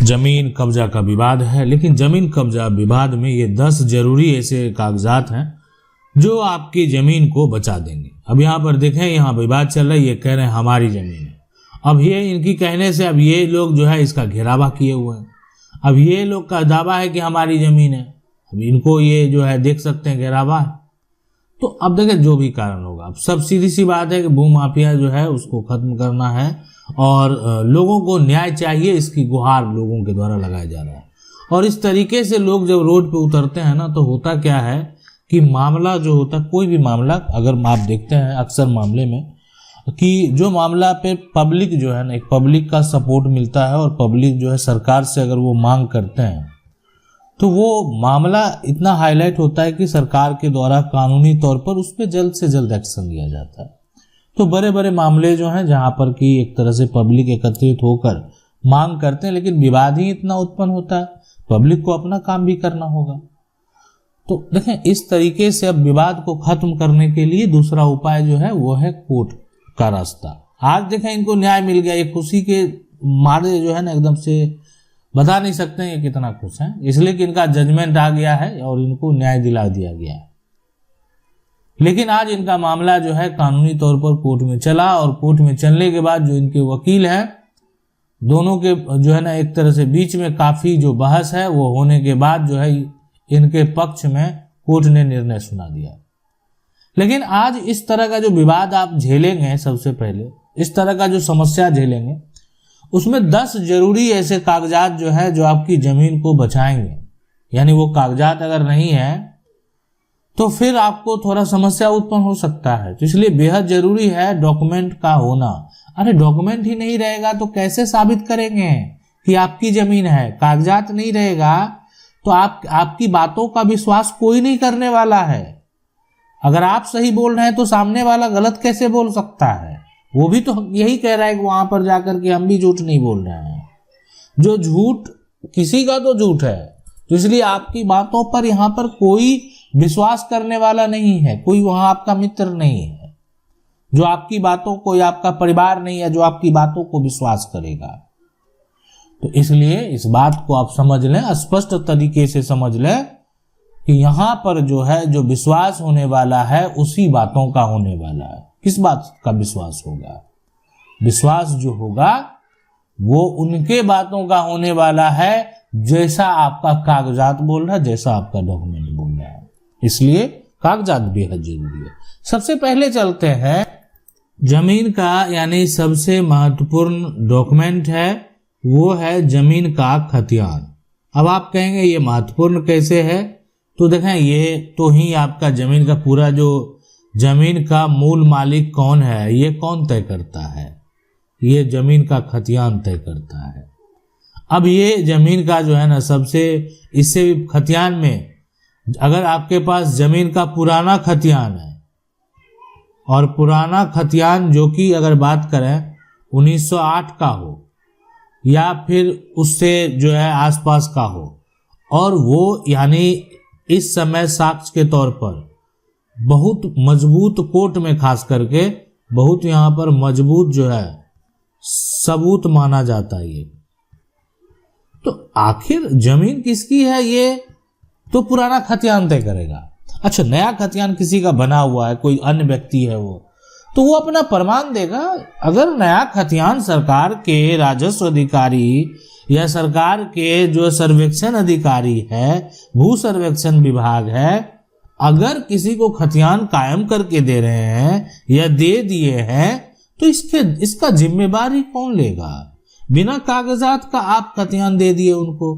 जमीन कब्जा का विवाद है, लेकिन जमीन कब्जा विवाद में ये 10 जरूरी ऐसे कागजात हैं जो आपकी जमीन को बचा देंगे। अब यहाँ पर देखें, यहाँ विवाद चल रहा है, ये कह रहे हैं हमारी जमीन है। अब ये इनकी कहने से अब ये लोग जो है इसका घेरावा किए हुए हैं। अब ये लोग का दावा है कि हमारी जमीन है, अब इनको ये जो है देख सकते हैं घेरावा है। तो अब देखें जो भी कारण होगा, अब सब सीधी सी बात है कि भूमाफिया जो है उसको खत्म करना है और लोगों को न्याय चाहिए, इसकी गुहार लोगों के द्वारा लगाया जा रहा है। और इस तरीके से लोग जब रोड पे उतरते हैं ना, तो होता क्या है कि मामला जो होता है, कोई भी मामला अगर आप देखते हैं अक्सर मामले में कि जो मामला पे पब्लिक जो है ना, एक पब्लिक का सपोर्ट मिलता है और पब्लिक जो है सरकार से अगर वो मांग करते हैं तो वो मामला इतना हाईलाइट होता है कि सरकार के द्वारा कानूनी तौर पर उस पर जल्द से जल्द एक्शन लिया जाता है। तो बड़े बड़े मामले जो हैं जहां पर कि एक तरह से पब्लिक एकत्रित होकर मांग करते हैं, लेकिन विवाद ही इतना उत्पन्न होता है, पब्लिक को अपना काम भी करना होगा। तो देखें इस तरीके से अब विवाद को खत्म करने के लिए दूसरा उपाय जो है वो है कोर्ट का रास्ता। आज देखें इनको न्याय मिल गया, ये खुशी के मारे जो है ना एकदम से बता नहीं सकते हैं ये कितना खुश हैं, इसलिए कि इनका जजमेंट आ गया है और इनको न्याय दिला दिया गया है। लेकिन आज इनका मामला जो है कानूनी तौर पर कोर्ट में चला और कोर्ट में चलने के बाद जो इनके वकील हैं दोनों के जो है ना एक तरह से बीच में काफी जो बहस है वो होने के बाद जो है इनके पक्ष में कोर्ट ने निर्णय सुना दिया। लेकिन आज इस तरह का जो विवाद आप झेलेंगे, सबसे पहले इस तरह का जो समस्या झेलेंगे उसमें 10 जरूरी ऐसे कागजात जो है जो आपकी जमीन को बचाएंगे। यानी वो कागजात अगर नहीं है तो फिर आपको थोड़ा समस्या उत्पन्न हो सकता है। तो इसलिए बेहद जरूरी है डॉक्यूमेंट का होना। अरे डॉक्यूमेंट ही नहीं रहेगा तो कैसे साबित करेंगे कि आपकी जमीन है? कागजात नहीं रहेगा तो आपकी बातों का विश्वास कोई नहीं करने वाला है। अगर आप सही बोल रहे हैं तो सामने वाला गलत कैसे बोल सकता है? वो भी तो यही कह रहा है कि वहां पर जाकर के हम भी झूठ नहीं बोल रहे हैं। जो झूठ किसी का तो झूठ है, तो इसलिए आपकी बातों पर यहाँ पर कोई विश्वास करने वाला नहीं है, कोई वहां आपका मित्र नहीं है जो आपकी बातों को, या आपका परिवार नहीं है जो आपकी बातों को विश्वास करेगा। तो इसलिए इस बात को आप समझ लें, स्पष्ट तरीके से समझ लें कि यहां पर जो है जो विश्वास होने वाला है उसी बातों का होने वाला है। किस बात का विश्वास होगा? विश्वास जो होगा वो उनके बातों का होने वाला है जैसा आपका कागजात बोल रहा है, जैसा आपका डॉक्यूमेंट बोल रहा है। इसलिए कागजात बेहद जरूरी है। सबसे पहले चलते हैं जमीन का, यानी सबसे महत्वपूर्ण डॉक्यूमेंट है वो है जमीन का खतियान। अब आप कहेंगे ये महत्वपूर्ण कैसे है? तो देखें ये तो ही आपका जमीन का पूरा जो जमीन का मूल मालिक कौन है ये कौन तय करता है? ये जमीन का खतियान तय करता है। अब ये जमीन का जो है ना सबसे, इससे भी खतियान में अगर आपके पास जमीन का पुराना खतियान है और पुराना खतियान जो कि अगर बात करें 1908 का हो या फिर उससे जो है आसपास का हो, और वो यानी इस समय साक्ष्य के तौर पर बहुत मजबूत कोर्ट में खास करके बहुत यहाँ पर मजबूत जो है सबूत माना जाता है। ये तो आखिर जमीन किसकी है ये तो पुराना खतियान तय करेगा। अच्छा, नया खतियान किसी का बना हुआ है, कोई अन्य व्यक्ति है वो, तो वो अपना प्रमाण देगा। अगर नया खतियान सरकार के राजस्व अधिकारी या सरकार के जो सर्वेक्षण अधिकारी है, भू सर्वेक्षण विभाग है, अगर किसी को खतियान कायम करके दे रहे हैं या दे दिए हैं तो इसका जिम्मेवारी कौन लेगा? बिना कागजात का आप खतियान दे दिए उनको,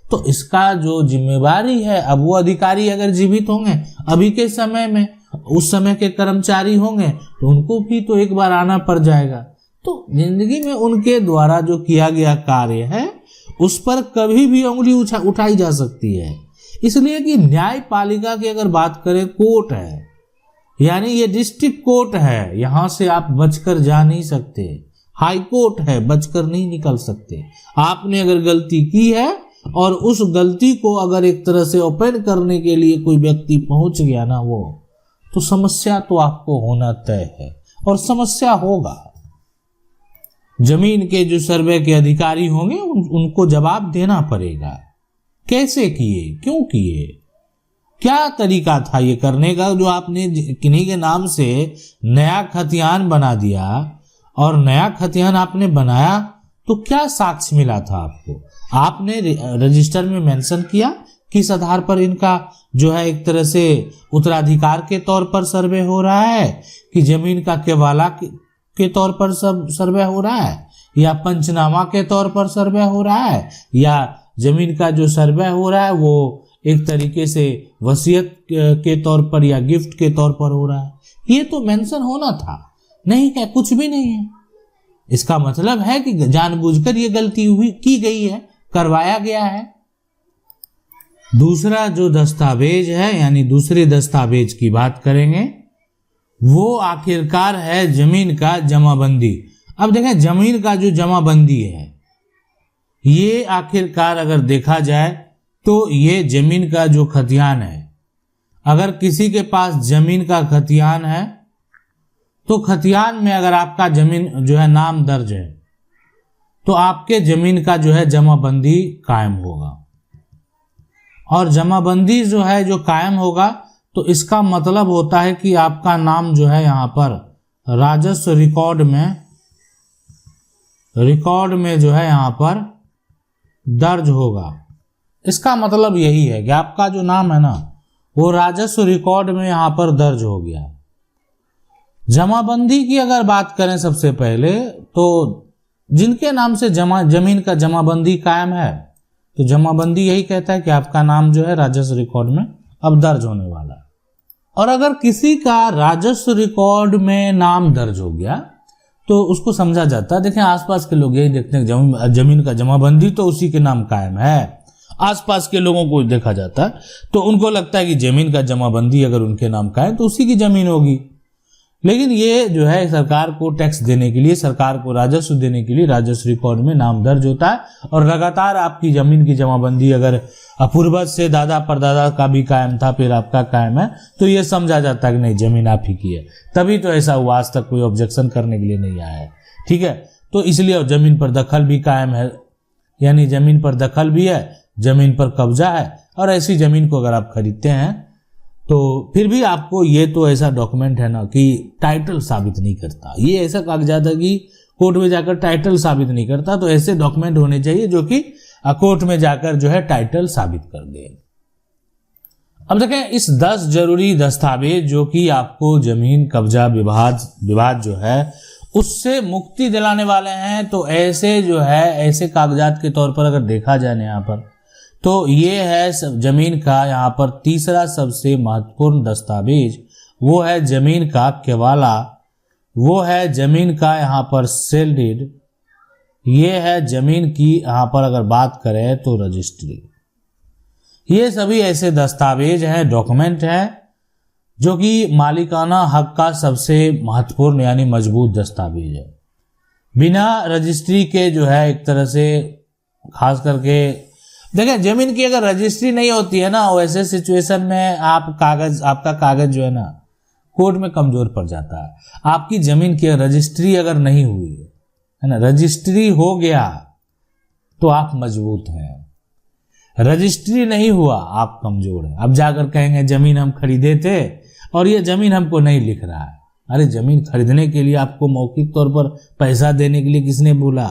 तो इसका जो जिम्मेवारी है, अब वो अधिकारी अगर जीवित होंगे अभी के समय में, उस समय के कर्मचारी होंगे तो उनको भी तो एक बार आना पड़ जाएगा। तो जिंदगी में उनके द्वारा जो किया गया कार्य है उस पर कभी भी उंगली उठाई जा सकती है। इसलिए कि न्यायपालिका की अगर बात करें, कोर्ट है, यानी ये डिस्ट्रिक्ट कोर्ट है, यहां से आप बचकर जा नहीं सकते। हाई कोर्ट है, बचकर नहीं निकल सकते। आपने अगर गलती की है और उस गलती को अगर एक तरह से ओपन करने के लिए कोई व्यक्ति पहुंच गया ना, वो तो समस्या तो आपको होना तय है और समस्या होगा। जमीन के जो सर्वे के अधिकारी होंगे उनको जवाब देना पड़ेगा। कैसे किए, क्यों किए, क्या तरीका था ये करने का, जो आपने किन्हीं के नाम से नया खतियान बना दिया, और नया खतियान आपने बनाया तो क्या साक्ष्य मिला था आपको? आपने रजिस्टर में मेंशन किया किस आधार पर इनका जो है एक तरह से उत्तराधिकार के तौर पर सर्वे हो रहा है, कि जमीन का केवाला के तौर पर सब सर्वे हो रहा है, या पंचनामा के तौर पर सर्वे हो रहा है, या जमीन का जो सर्वे हो रहा है वो एक तरीके से वसीयत के तौर पर या गिफ्ट के तौर पर हो रहा है। ये तो मेंशन होना था, नहीं है, कुछ भी नहीं है। इसका मतलब है कि जानबूझकर ये गलती हुई की गई है, करवाया गया है। दूसरा जो दस्तावेज है, यानी दूसरे दस्तावेज की बात करेंगे, वो आखिरकार है जमीन का जमाबंदी। अब देखें, जमीन का जो जमाबंदी है, ये आखिरकार अगर देखा जाए तो ये जमीन का जो खतियान है, अगर किसी के पास जमीन का खतियान है तो खतियान में अगर आपका जमीन जो है नाम दर्ज है तो आपके जमीन का जो है जमाबंदी कायम होगा। और जमाबंदी जो है जो कायम होगा तो इसका मतलब होता है कि आपका नाम जो है यहाँ पर राजस्व रिकॉर्ड में जो है यहाँ पर दर्ज होगा। इसका मतलब यही है कि आपका जो नाम है ना वो राजस्व रिकॉर्ड में यहाँ पर दर्ज हो गया। जमाबंदी की अगर बात करें सबसे पहले, तो जिनके नाम से जमीन का जमाबंदी कायम है, तो जमाबंदी यही कहता है कि आपका नाम जो है राजस्व रिकॉर्ड में अब दर्ज होने वाला है। और अगर किसी का राजस्व रिकॉर्ड में नाम दर्ज हो गया तो उसको समझा जाता है, देखें आसपास के लोग यही देखते हैं जमीन का जमाबंदी तो उसी के नाम कायम है। आसपास के लोगों को देखा जाता है तो उनको लगता है कि जमीन का जमाबंदी अगर उनके नाम का है तो उसी की जमीन होगी। लेकिन ये जो है सरकार को टैक्स देने के लिए, सरकार को राजस्व देने के लिए राजस्व रिकॉर्ड में नाम दर्ज होता है। और लगातार आपकी जमीन की जमाबंदी अगर पूर्वज से दादा परदादा का भी कायम था, फिर आपका कायम है, तो ये समझा जाता है कि नहीं जमीन आप ही की है। तभी तो ऐसा हुआ, आज तक कोई ऑब्जेक्शन करने के लिए नहीं आया है। ठीक है, तो इसलिए जमीन पर दखल भी कायम है, यानी जमीन पर दखल भी है, जमीन पर कब्जा है। और ऐसी जमीन को अगर आप खरीदते हैं तो फिर भी आपको ये तो ऐसा डॉक्यूमेंट है ना कि टाइटल साबित नहीं करता, ये ऐसा कागजात है कि कोर्ट में जाकर टाइटल साबित नहीं करता। तो ऐसे डॉक्यूमेंट होने चाहिए जो कि कोर्ट में जाकर जो है टाइटल साबित कर दे। अब देखें, इस 10 जरूरी दस्तावेज जो कि आपको जमीन कब्जा विवाद जो है उससे मुक्ति दिलाने वाले हैं, तो ऐसे जो है ऐसे कागजात के तौर पर अगर देखा जाए यहाँ पर, तो ये है जमीन का यहाँ पर तीसरा सबसे महत्वपूर्ण दस्तावेज, वो है जमीन का केवाला, वो है जमीन का यहाँ पर सेल डीड, ये है जमीन की यहाँ पर अगर बात करें तो रजिस्ट्री। ये सभी ऐसे दस्तावेज हैं, डॉक्यूमेंट हैं जो कि मालिकाना हक का सबसे महत्वपूर्ण यानी मजबूत दस्तावेज है। बिना रजिस्ट्री के जो है एक तरह से खास करके देखें, जमीन की अगर रजिस्ट्री नहीं होती है ना, वैसे सिचुएशन में आपका कागज जो है ना कोर्ट में कमजोर पड़ जाता है। आपकी जमीन की रजिस्ट्री अगर नहीं हुई है ना, रजिस्ट्री हो गया तो आप मजबूत हैं, रजिस्ट्री नहीं हुआ आप कमजोर हैं। अब जाकर कहेंगे जमीन हम खरीदे थे और ये जमीन हमको नहीं लिख रहा है। अरे जमीन खरीदने के लिए आपको मौखिक तौर पर पैसा देने के लिए किसने बोला?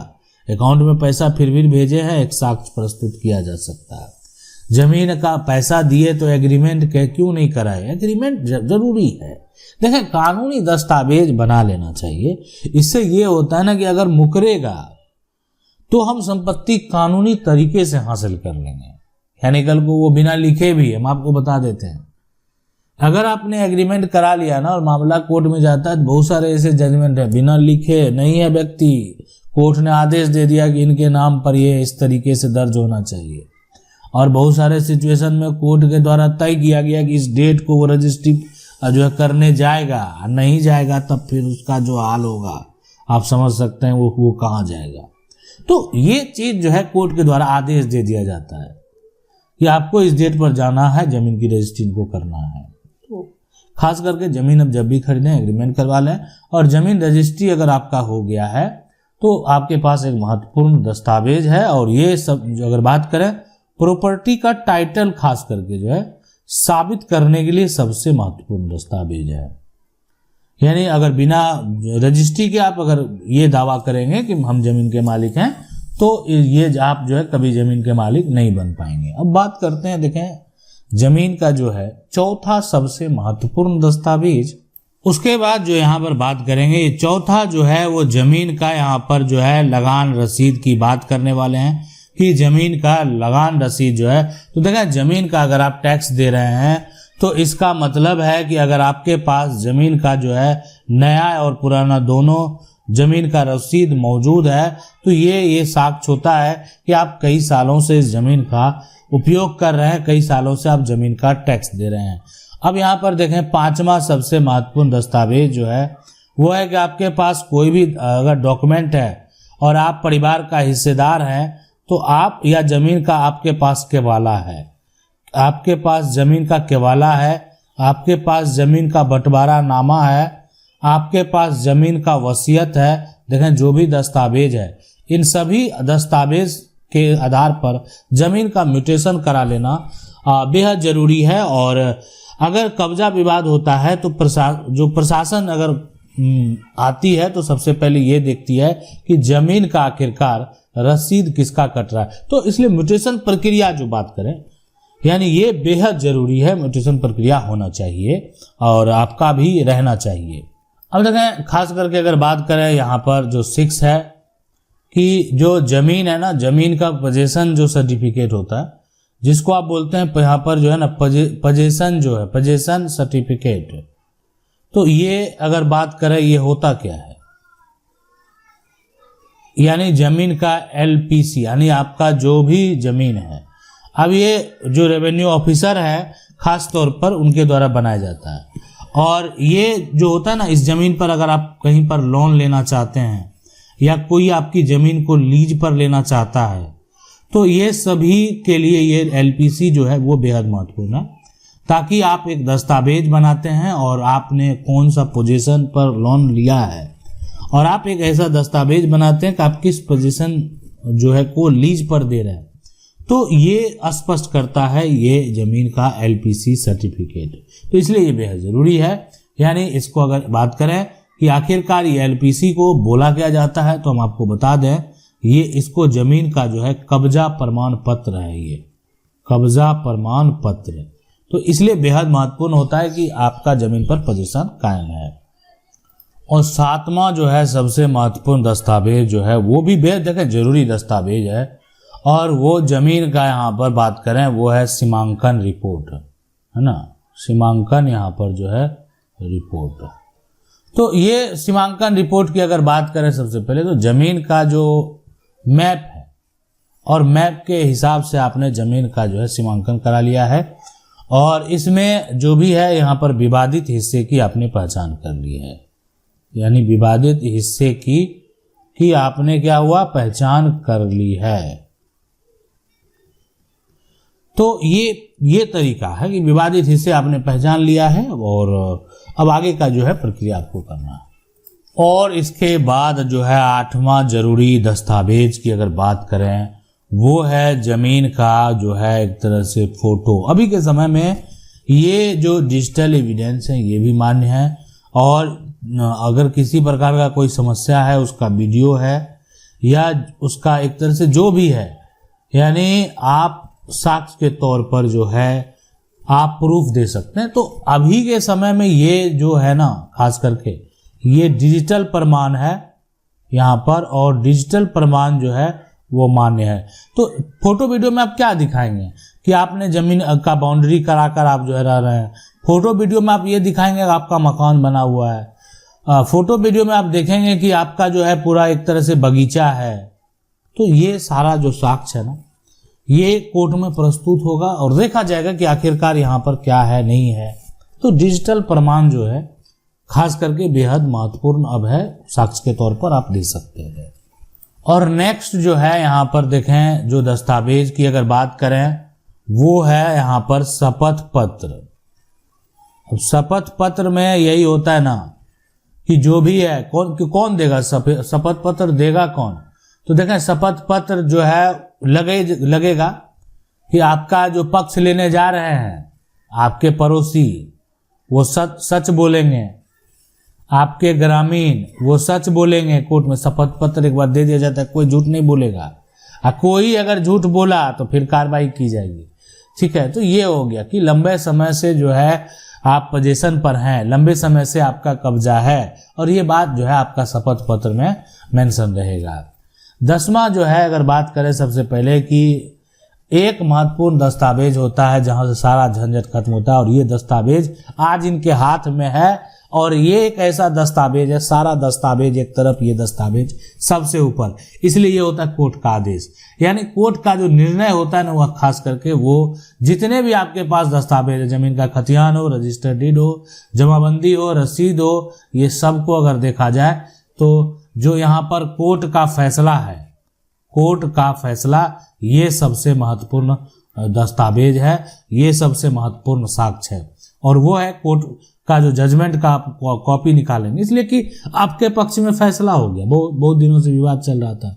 अकाउंट में पैसा फिर भी भेजे हैं, एक साक्ष्य प्रस्तुत किया जा सकता है। जमीन का पैसा दिए तो एग्रीमेंट क्यों नहीं कराए? एग्रीमेंट जरूरी है। देखें, कानूनी दस्तावेज बना लेना चाहिए। इससे ये होता है ना कि अगर मुकरेगा तो हम संपत्ति कानूनी तरीके से हासिल कर लेंगे। यानी कल को वो बिना लिखे भी, हम आपको बता देते हैं, अगर आपने एग्रीमेंट करा लिया ना और मामला कोर्ट में जाता है तो बहुत सारे ऐसे जजमेंट है बिना लिखे नहीं है व्यक्ति, कोर्ट ने आदेश दे दिया कि इनके नाम पर ये इस तरीके से दर्ज होना चाहिए। और बहुत सारे सिचुएशन में कोर्ट के द्वारा तय किया गया कि इस डेट को वो रजिस्ट्री जो है करने जाएगा, नहीं जाएगा तब फिर उसका जो हाल होगा आप समझ सकते हैं वो कहाँ जाएगा। तो ये चीज जो है कोर्ट के द्वारा आदेश दे दिया जाता है कि आपको इस डेट पर जाना है, जमीन की रजिस्ट्री को करना है। तो खास करके जमीन अब जब भी खरीदें एग्रीमेंट करवा लें, और जमीन रजिस्ट्री अगर आपका हो गया है तो आपके पास एक महत्वपूर्ण दस्तावेज है। और ये सब जो अगर बात करें प्रॉपर्टी का टाइटल खास करके जो है साबित करने के लिए सबसे महत्वपूर्ण दस्तावेज है। यानी अगर बिना रजिस्ट्री के आप अगर ये दावा करेंगे कि हम जमीन के मालिक हैं तो ये आप जो है कभी जमीन के मालिक नहीं बन पाएंगे। अब बात करते हैं, देखें जमीन का जो है चौथा सबसे महत्वपूर्ण दस्तावेज। उसके बाद जो यहाँ पर बात करेंगे, ये चौथा जो है वो जमीन का यहाँ पर जो है लगान रसीद की बात करने वाले हैं कि जमीन का लगान रसीद जो है, तो देखें जमीन का अगर आप टैक्स दे रहे हैं तो इसका मतलब है कि अगर आपके पास जमीन का जो है नया और पुराना दोनों जमीन का रसीद मौजूद है तो ये साक्ष्य होता है कि आप कई सालों से इस जमीन का उपयोग कर रहे हैं, कई सालों से आप जमीन का टैक्स दे रहे हैं। अब यहाँ पर देखें पांचवा सबसे महत्वपूर्ण दस्तावेज जो है वो है कि आपके पास कोई भी अगर डॉक्यूमेंट है और आप परिवार का हिस्सेदार हैं तो आप या जमीन का आपके पास केवाला है, आपके पास जमीन का केवाला है, आपके पास जमीन का बंटवारा नामा है, आपके पास जमीन का वसीयत है। देखें जो भी दस्तावेज है इन सभी दस्तावेज के आधार पर जमीन का म्यूटेशन करा लेना बेहद जरूरी है। और अगर कब्जा विवाद होता है तो प्रशासन अगर आती है तो सबसे पहले ये देखती है कि जमीन का आखिरकार रसीद किसका कट रहा है। तो इसलिए म्यूटेशन प्रक्रिया जो बात करें यानी ये बेहद जरूरी है, म्यूटेशन प्रक्रिया होना चाहिए और आपका भी रहना चाहिए। अब देखें खास करके अगर बात करें यहाँ पर जो 6 है कि जो जमीन है ना, जमीन का पोजेशन जो सर्टिफिकेट होता है जिसको आप बोलते हैं यहाँ पर जो है ना पोजेशन जो है पोजेशन सर्टिफिकेट, तो ये अगर बात करें ये होता क्या है, यानी जमीन का LPC यानी आपका जो भी जमीन है। अब ये जो रेवेन्यू ऑफिसर है खास तौर पर उनके द्वारा बनाया जाता है। और ये जो होता है ना, इस जमीन पर अगर आप कहीं पर लोन लेना चाहते हैं या कोई आपकी जमीन को लीज पर लेना चाहता है तो ये सभी के लिए ये LPC जो है वो बेहद महत्वपूर्ण है, ताकि आप एक दस्तावेज बनाते हैं और आपने कौन सा पोजीशन पर लोन लिया है और आप एक ऐसा दस्तावेज बनाते हैं कि आप किस पोजीशन जो है को लीज पर दे रहे हैं। तो ये स्पष्ट करता है ये जमीन का LPC सर्टिफिकेट, तो इसलिए ये बेहद जरूरी है। यानी इसको अगर बात करें कि आखिरकार ये LPC को बोला क्या जाता है तो हम आपको बता दें, ये इसको जमीन का जो है कब्जा प्रमाण पत्र है, ये कब्जा प्रमाण पत्र, तो इसलिए बेहद महत्वपूर्ण होता है कि आपका जमीन पर पोजीशन कायम है। और 7वां जो है सबसे महत्वपूर्ण दस्तावेज जो है वो भी बेहद देखें जरूरी दस्तावेज है और वो जमीन का यहाँ पर बात करें वो है सीमांकन रिपोर्ट, है ना, सीमांकन यहाँ पर जो है रिपोर्ट। तो ये सीमांकन रिपोर्ट की अगर बात करें सबसे पहले तो जमीन का जो मैप है और मैप के हिसाब से आपने जमीन का जो है सीमांकन करा लिया है और इसमें जो भी है यहाँ पर विवादित हिस्से की आपने पहचान कर ली है, यानी विवादित हिस्से की आपने क्या हुआ पहचान कर ली है। तो ये तरीका है कि विवादित हिस्से आपने पहचान लिया है और अब आगे का जो है प्रक्रिया आपको करना है। और इसके बाद जो है 8वां जरूरी दस्तावेज की अगर बात करें वो है जमीन का जो है एक तरह से फोटो। अभी के समय में ये जो डिजिटल एविडेंस है ये भी मान्य है और अगर किसी प्रकार का कोई समस्या है उसका वीडियो है या उसका एक तरह से जो भी है, यानी आप साक्ष्य के तौर पर जो है आप प्रूफ दे सकते हैं। तो अभी के समय में ये जो है ना खास करके ये डिजिटल प्रमाण है यहाँ पर और डिजिटल प्रमाण जो है वो मान्य है। तो फोटो वीडियो में आप क्या दिखाएंगे कि आपने जमीन का बाउंड्री कराकर आप जो है रह रहे हैं, फोटो वीडियो में आप ये दिखाएंगे कि आपका मकान बना हुआ है, फोटो वीडियो में आप देखेंगे कि आपका जो है पूरा एक तरह से बगीचा है। तो ये सारा जो साक्ष्य है ना ये कोर्ट में प्रस्तुत होगा और देखा जाएगा कि आखिरकार यहाँ पर क्या है नहीं है। तो डिजिटल प्रमाण जो है खास करके बेहद महत्वपूर्ण अब है, साक्ष्य के तौर पर आप दे सकते हैं। और नेक्स्ट जो है यहाँ पर देखें जो दस्तावेज की अगर बात करें वो है यहाँ पर शपथ पत्र। अब शपथ पत्र में यही होता है ना कि जो भी है कौन देगा शपथ पत्र देगा कौन। तो देखें शपथ पत्र जो है लगेगा कि आपका जो पक्ष लेने जा रहे हैं आपके पड़ोसी वो सच बोलेंगे, आपके ग्रामीण वो सच बोलेंगे। कोर्ट में शपथ पत्र एक बार दे दिया जाता है, कोई झूठ नहीं बोलेगा, कोई अगर झूठ बोला तो फिर कार्रवाई की जाएगी। ठीक है, तो ये हो गया कि लंबे समय से जो है आप पोजीशन पर हैं, लंबे समय से आपका कब्जा है, और ये बात जो है आपका शपथ पत्र में मेंशन रहेगा। 10वां जो है अगर बात करें सबसे पहले कि एक महत्वपूर्ण दस्तावेज होता है जहां से सारा झंझट खत्म होता है, और ये दस्तावेज आज इनके हाथ में है, और ये एक ऐसा दस्तावेज है, सारा दस्तावेज एक तरफ, ये दस्तावेज सबसे ऊपर, इसलिए ये होता है कोर्ट का आदेश। यानी कोर्ट का जो निर्णय होता है ना, वह खास करके वो जितने भी आपके पास दस्तावेज है, जमीन का खतियान हो, रजिस्टर्ड डीड हो, जमाबंदी हो, रसीद हो, ये सबको अगर देखा जाए तो जो यहाँ पर कोर्ट का फैसला है, कोर्ट का फैसला ये सबसे महत्वपूर्ण दस्तावेज है, ये सबसे महत्वपूर्ण साक्ष्य है, और वो है कोर्ट का जो जजमेंट का आप कॉपी निकालेंगे, इसलिए कि आपके पक्ष में फैसला हो गया। बहुत दिनों से विवाद चल रहा था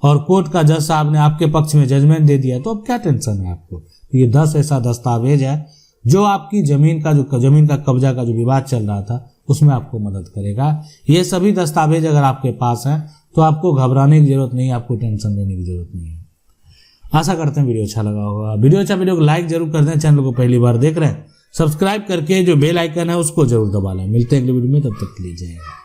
और कोर्ट का जज साहब ने आपके पक्ष में जजमेंट दे दिया, तो अब क्या टेंशन है आपको। ये 10 ऐसा दस्तावेज है जो आपकी जमीन का कब्जा का जो विवाद चल रहा था उसमें आपको मदद करेगा। ये सभी दस्तावेज अगर आपके पास हैं तो आपको घबराने की जरूरत नहीं है, आपको टेंशन लेने की जरूरत नहीं है। आशा करते हैं वीडियो अच्छा लगा होगा। वीडियो को लाइक जरूर कर दें, चैनल को पहली बार देख रहे हैं सब्सक्राइब करके जो बेल आइकन है उसको जरूर दबा लें। मिलते हैं अगले वीडियो में, तब तक के लिए जय हिंद।